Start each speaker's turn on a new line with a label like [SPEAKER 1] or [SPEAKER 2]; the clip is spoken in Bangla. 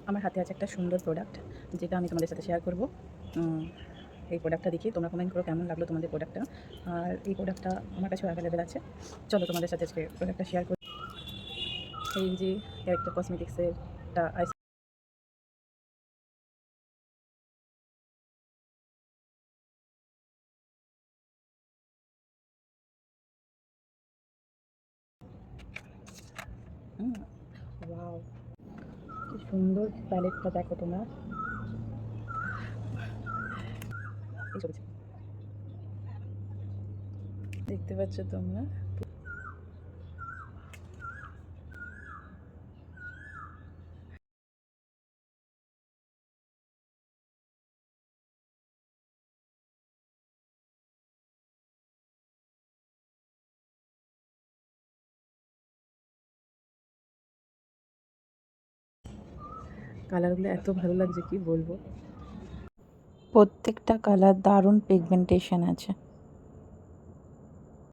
[SPEAKER 1] আমার হাতে আছে একটা সুন্দর প্রোডাক্ট, যেটা আমি তোমাদের সাথে শেয়ার করব। এই প্রোডাক্টটা দেখি তোমরা কমেন্ট করো কেমন লাগলো তোমাদের প্রোডাক্টটা। আর এই প্রোডাক্টটা আমার কাছেও অ্যাভেলেবেল আছে। চলো তোমাদের সাথে আজকে প্রোডাক্টটা শেয়ার করি। এই যে ক্যারেক্টার কসমেটিক্সের একটা আইস। ওয়াও, কি সুন্দর প্যালেটটা দেখো তোমরা। এই ছবি দেখতে পাচ্ছ তোমরা। কালারগুলো এত ভালো লাগছে কি বলবো। প্রত্যেকটা কালার দারুণ পিগমেন্টেশন আছে।